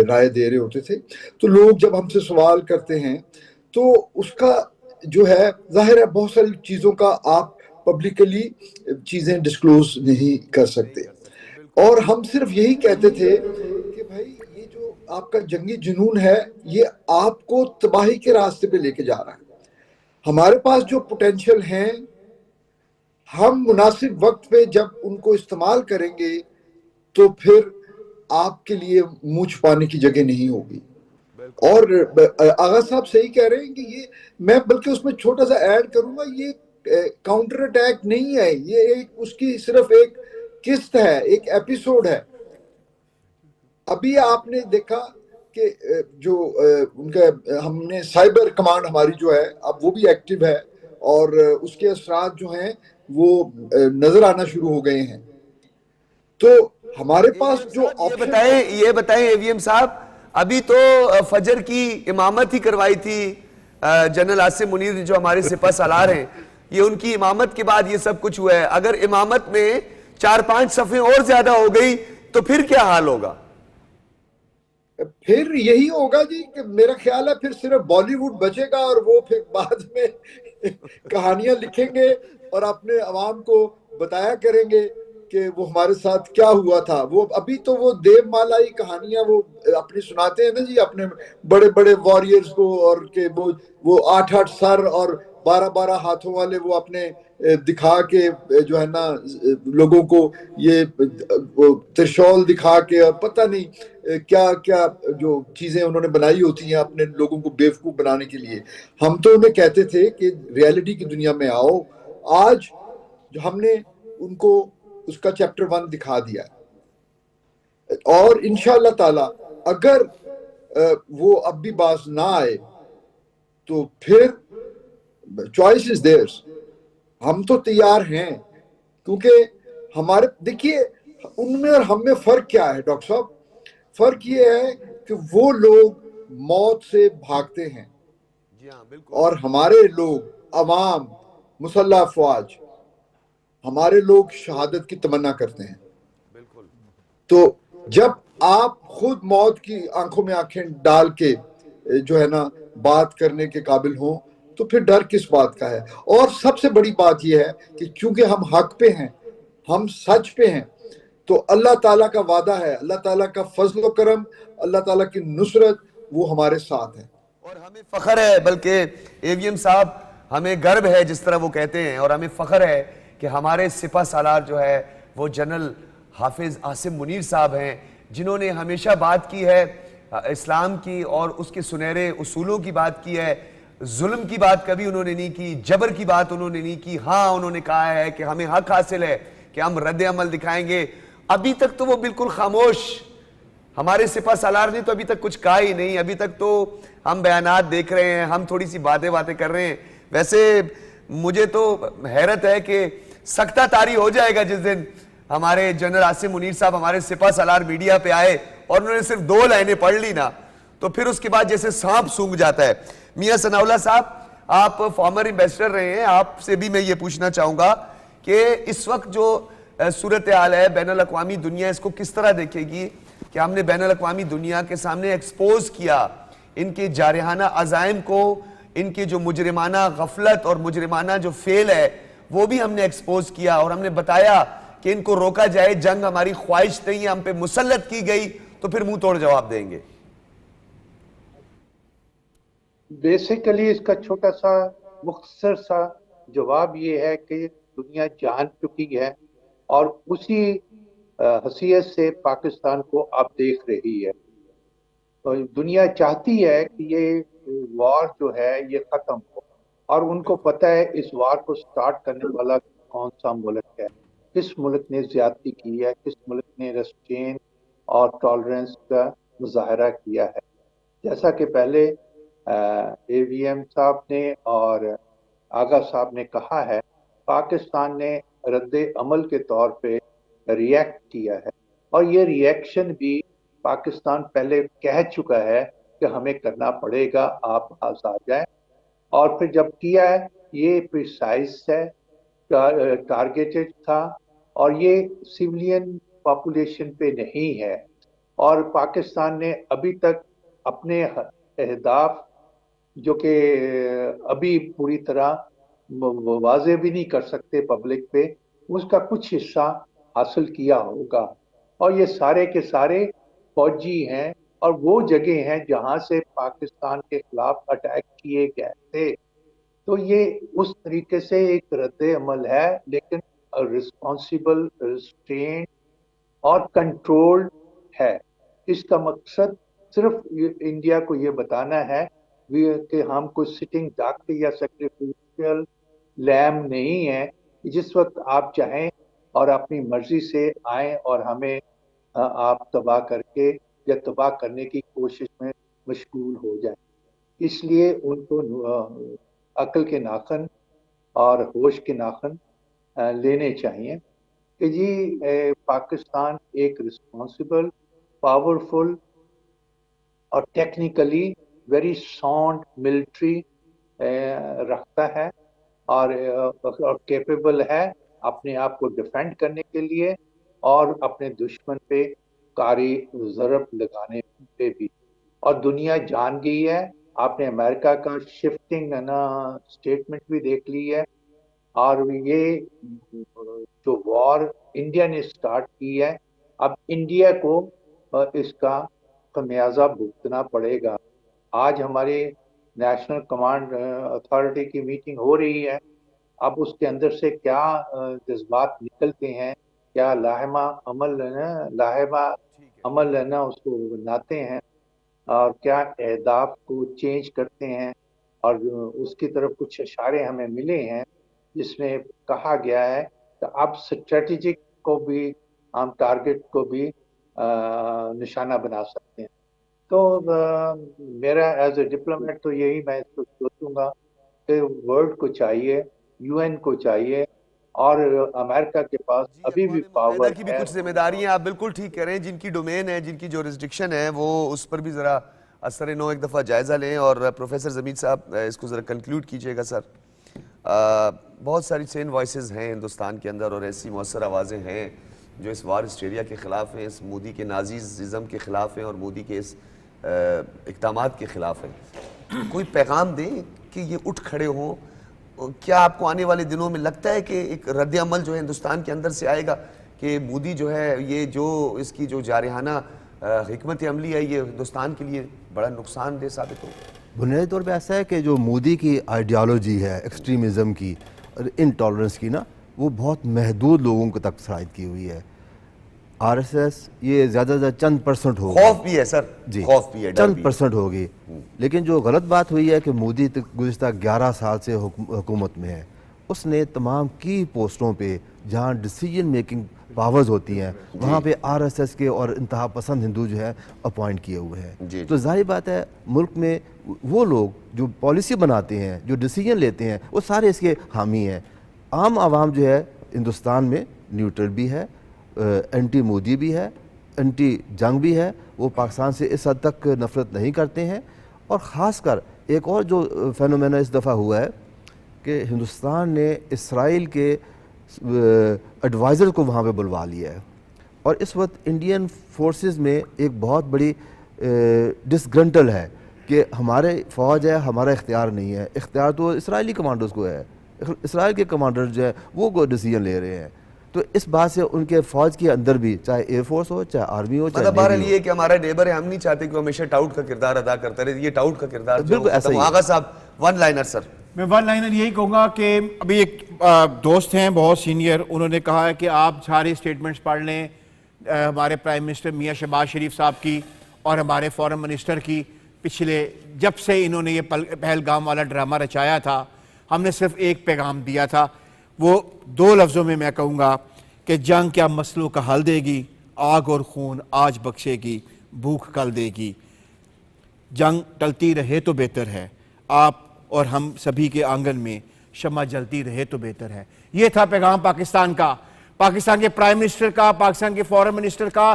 رائے دے رہے ہوتے تھے. تو لوگ جب ہم سے سوال کرتے ہیں تو اس کا جو ہے ظاہر ہے بہت ساری چیزوں کا آپ پبلکلی چیزیں ڈسکلوز نہیں کر سکتے، اور ہم صرف یہی کہتے تھے کہ بھائی یہ جو آپ کا جنگی جنون ہے یہ آپ کو تباہی کے راستے پہ لے کے جا رہا ہے. ہمارے پاس جو پوٹینشیل ہیں ہم مناسب وقت پہ جب ان کو استعمال کریں گے تو پھر آپ کے لیے منہ چھپانے کی جگہ نہیں ہوگی. اور آغا صاحب صحیح کہہ رہے ہیں کہ یہ میں بلکہ اس میں چھوٹا سا ایڈ کروں گا، یہ کاؤنٹر اٹیک نہیں ہے، یہ ایک اس کی صرف ایک قسط ہے، ایک ایپیسوڈ ہے. ابھی آپ نے دیکھا کہ جو ان کا ہم نے سائبر کمانڈ ہماری جو ہے اب وہ بھی ایکٹیو ہے، اور اس کے اثرات جو ہیں وہ نظر آنا شروع ہو گئے ہیں. تو ہمارے پاس جو آپشن یہ بتائیں اے وی ایم صاحب، ابھی تو فجر کی امامت ہی کروائی تھی جنرل عاصم منیر جو ہمارے سپہ سالار ہیں، یہ ان کی امامت کے بعد یہ سب کچھ ہوا ہے. اگر امامت میں 4-5 صفحے اور زیادہ ہو گئی تو پھر کیا حال ہوگا؟ پھر یہی ہوگا جی کہ میرا خیال ہے پھر صرف بالی ووڈ بچے گا، اور وہ پھر بعد میں کہانیاں لکھیں گے اور اپنے عوام کو بتایا کریں گے کہ وہ ہمارے ساتھ کیا ہوا تھا. وہ ابھی تو وہ دیو مالائی کہانیاں وہ اپنی سناتے ہیں نا جی اپنے بڑے بڑے واریئرز کو، اور کہ وہ 8 سر اور 12 ہاتھوں والے وہ اپنے دکھا کے جو ہے نا لوگوں کو یہ ترشول دکھا کے اور پتہ نہیں کیا کیا جو چیزیں انہوں نے بنائی ہوتی ہیں اپنے لوگوں کو بیوقوف بنانے کے لیے. ہم تو انہیں کہتے تھے کہ ریالٹی کی دنیا میں آؤ. آج جو ہم نے ان کو اس کا چیپٹر 1 دکھا دیا ہے، اور انشاءاللہ تعالی اگر وہ اب بھی باز نہ آئے تو پھر چوائس از دیئرز. ہم تو تیار ہیں، کیونکہ ہمارے دیکھیے ان میں اور ہم میں فرق کیا ہے ڈاکٹر صاحب؟ فرق یہ ہے کہ وہ لوگ موت سے بھاگتے ہیں اور ہمارے لوگ عوام مسلح افواج ہمارے لوگ شہادت کی تمنا کرتے ہیں. تو جب آپ خود موت کی آنکھوں میں آنکھیں ڈال کے جو ہے نا بات کرنے کے قابل ہوں تو پھر ڈر کس بات کا ہے؟ اور سب سے بڑی بات یہ ہے کہ چونکہ ہم حق پہ ہیں، ہم سچ پہ ہیں، تو اللہ تعالیٰ کا وعدہ ہے، اللہ تعالیٰ کا فضل و کرم، اللہ تعالیٰ کی نصرت وہ ہمارے ساتھ ہے. اور ہمیں فخر ہے، بلکہ اے وی ایم صاحب ہمیں گرو ہے جس طرح وہ کہتے ہیں، اور ہمیں فخر ہے کہ ہمارے سپہ سالار جو ہے وہ جنرل حافظ عاصم منیر صاحب ہیں، جنہوں نے ہمیشہ بات کی ہے اسلام کی اور اس کے سنہرے اصولوں کی بات کی ہے. ظلم کی بات کبھی انہوں نے نہیں کی، جبر کی بات انہوں نے نہیں کی. ہاں انہوں نے کہا ہے کہ ہمیں حق حاصل ہے کہ ہم رد عمل دکھائیں گے. ابھی تک تو وہ بالکل خاموش، ہمارے سپہ سالار نے تو ابھی تک کچھ کہا ہی نہیں. ابھی تک تو ہم بیانات دیکھ رہے ہیں، ہم تھوڑی سی باتیں کر رہے ہیں. ویسے مجھے تو حیرت ہے کہ سکتہ طاری ہو جائے گا جس دن ہمارے جنرل عاصم منیر صاحب ہمارے سپہ سالار میڈیا پہ آئے اور انہوں نے صرف 2 لائنیں پڑھ لی نا، تو پھر اس کے بعد جیسے سانپ سونگ جاتا ہے. میاں ثناء اللہ صاحب، آپ فارمر ایمبیسڈر رہے ہیں، آپ سے بھی میں یہ پوچھنا چاہوں گا کہ اس وقت جو صورتحال ہے بین الاقوامی دنیا اس کو کس طرح دیکھے گی کہ ہم نے بین الاقوامی دنیا کے سامنے ایکسپوز کیا ان کے جارحانہ عزائم کو، ان کی جو مجرمانہ غفلت اور مجرمانہ جو فیل ہے وہ بھی ہم نے ایکسپوز کیا، اور ہم نے بتایا کہ ان کو روکا جائے، جنگ ہماری خواہش نہیں، ہم پہ مسلط کی گئی، تو پھر منہ توڑ جواب دیں گے. بیسیکلی اس کا چھوٹا سا مختصر سا جواب یہ ہے کہ دنیا جان چکی ہے اور اسی حیثیت سے پاکستان کو اب دیکھ رہی ہے. دنیا چاہتی ہے کہ یہ وار جو ہے یہ ختم ہو، اور ان کو پتہ ہے اس وار کو سٹارٹ کرنے والا کون سا ملک ہے، کس ملک نے زیادتی کی ہے، کس ملک نے ریسٹرین اور ٹالرنس کا مظاہرہ کیا ہے. جیسا کہ پہلے اے وی ایم صاحب نے اور آغا صاحب نے کہا ہے، پاکستان نے رد عمل کے طور پہ ریئیکٹ کیا ہے، اور یہ ریئیکشن بھی پاکستان پہلے کہہ چکا ہے کہ ہمیں کرنا پڑے گا, آپ پاس آ جائیں. اور پھر جب کیا ہے, یہ پریسائز ہے, ٹارگیٹڈ تھا, اور یہ سویلین پاپولیشن پہ نہیں ہے. اور پاکستان نے ابھی تک اپنے اہداف, جو کہ ابھی پوری طرح واضح بھی نہیں کر سکتے پبلک پہ, اس کا کچھ حصہ حاصل کیا ہوگا. اور یہ سارے کے سارے فوجی ہیں, اور وہ جگہ ہیں جہاں سے پاکستان کے خلاف اٹیک کیے گئے تھے. تو یہ اس طریقے سے ایک رد عمل ہے, لیکن رسپانسیبل, ریسٹرینڈ اور کنٹرول ہے. اس کا مقصد صرف انڈیا کو یہ بتانا ہے کہ ہم کوئی سٹنگ ڈک یا سیکریفیشل لیم نہیں ہے. جس وقت آپ چاہیں اور اپنی مرضی سے آئیں اور ہمیں آپ تباہ کر کے یا تباہ کرنے کی کوشش میں مشغول ہو جائیں. اس لیے ان کو عقل کے ناخن اور ہوش کے ناخن لینے چاہیے کہ جی پاکستان ایک رسپانسبل, پاورفل اور ٹیکنیکلی ویری ساؤنڈ ملٹری رکھتا ہے, اور کیپیبل ہے اپنے آپ کو ڈیفینڈ کرنے کے لیے, اور اپنے دشمن پہ کاری ضرب لگانے پہ بھی. اور دنیا جان گئی ہے, آپ نے امریکہ کا شفٹنگ اسٹیٹمنٹ بھی دیکھ لی ہے. اور یہ جو وار انڈیا نے سٹارٹ کی ہے, اب انڈیا کو اس کا خمیازہ بھگتنا پڑے گا. آج ہماری نیشنل کمانڈ اتھارٹی کی میٹنگ ہو رہی ہے. اب اس کے اندر سے کیا جذبات نکلتے ہیں, کیا لاہمہ عمل لینا اس کو بناتے ہیں, اور کیا اہداف کو چینج کرتے ہیں. اور اس کی طرف کچھ اشارے ہمیں ملے ہیں جس میں کہا گیا ہے کہ اب اسٹریٹجک کو بھی ہم ٹارگٹ کو بھی نشانہ بنا سکتے ہیں. تو میرا ایز اے ڈپلومیٹ تو یہی میں سوچوں گا کہ ورلڈ کو چاہیے, یو این کو چاہیے, اور امریکہ کے پاس ابھی بھی پاور کی بھی ہے. کچھ ذمہ داریاں, آپ بالکل ٹھیک کہہ رہے ہیں, جن کی ڈومین ہے, جن کی جورسڈکشن ہے, وہ اس پر بھی ذرا اثر نو ایک دفعہ جائزہ لیں. اور پروفیسر زمید صاحب اس کو ذرا کنکلوڈ کیجئے گا. سر, بہت ساری سین وائسز ہیں ہندوستان کے اندر, اور ایسی مؤثر آوازیں ہیں جو اس وار ہسٹیریا کے خلاف ہیں, اس مودی کے نازیزم کے خلاف ہیں, اور مودی کے اس اقدامات کے خلاف ہیں. کوئی پیغام دیں کہ یہ اٹھ کھڑے ہوں. کیا آپ کو آنے والے دنوں میں لگتا ہے کہ ایک رد عمل جو ہے ہندوستان کے اندر سے آئے گا کہ مودی جو ہے, یہ جو اس کی جو جارحانہ حکمت عملی ہے, یہ ہندوستان کے لیے بڑا نقصان دہ ثابت ہو؟ بنیادی طور پہ ایسا ہے کہ جو مودی کی آئیڈیالوجی ہے ایکسٹریمزم کی اور انٹالرنس کی نا, وہ بہت محدود لوگوں کو تک سرایت کی ہوئی ہے. آر ایس ایس یہ زیادہ سے زیادہ چند پرسنٹ ہوگی, خوف بھی ہے سر, جی خوف بھی ہے, چند پرسنٹ ہوگی. لیکن جو غلط بات ہوئی ہے کہ مودی گزشتہ 11 سال سے حکومت میں ہے, اس نے تمام کی پوسٹوں پہ جہاں ڈیسیجن میکنگ پاورز ہوتی ہیں وہاں پہ آر ایس ایس کے اور انتہا پسند ہندو جو ہے اپوائنٹ کیے ہوئے ہیں. تو ظاہر بات ہے ملک میں وہ لوگ جو پالیسی بناتے ہیں, جو ڈیسیجن لیتے ہیں, وہ سارے اس کے حامی ہیں. عام عوام جو ہے ہندوستان میں نیوٹرل بھی ہے, اینٹی مودی بھی ہے, اینٹی جنگ بھی ہے. وہ پاکستان سے اس حد تک نفرت نہیں کرتے ہیں. اور خاص کر ایک اور جو فینومینا اس دفعہ ہوا ہے کہ ہندوستان نے اسرائیل کے ایڈوائزر کو وہاں پہ بلوا لیا ہے, اور اس وقت انڈین فورسز میں ایک بہت بڑی ڈسگرنٹل ہے کہ ہمارے فوج ہے, ہمارا اختیار نہیں ہے. اختیار تو اسرائیلی کمانڈرز کو ہے, اسرائیل کے کمانڈر جو ہے وہ ڈیسیجن لے رہے ہیں. تو اس بات سے ان کے فوج کے اندر بھی, چاہے ایئر فورس ہو, چاہے آرمی ہو, چاہے بہرحال یہ کہ ہمارا نیبر ہے, ہم نہیں چاہتے کہ وہ ہمیشہ ٹاؤٹ کا کردار ادا کرتا رہے. یہ ٹاؤٹ کا کردار بالکل ایسا ہی. آغا صاحب ون لائنر. سر میں ون لائنر یہی کہوں گا کہ ابھی ایک دوست ہیں بہت سینئر, انہوں نے کہا ہے کہ آپ سارے اسٹیٹمنٹس پڑھ لیں ہمارے پرائم منسٹر میاں شہباز شریف صاحب کی اور ہمارے فورن منسٹر کی. پچھلے جب سے انہوں نے یہ پہلگام والا ڈرامہ رچایا تھا, ہم نے صرف ایک پیغام دیا تھا, وہ 2 لفظوں میں کہوں گا کہ جنگ کیا مسئلوں کا حل دے گی, آگ اور خون آج بخشے گی, بھوک کل دے گی. جنگ ٹلتی رہے تو بہتر ہے, آپ اور ہم سبھی کے آنگن میں شمع جلتی رہے تو بہتر ہے. یہ تھا پیغام پاکستان کا, پاکستان کے پرائم منسٹر کا, پاکستان کے فورن منسٹر کا,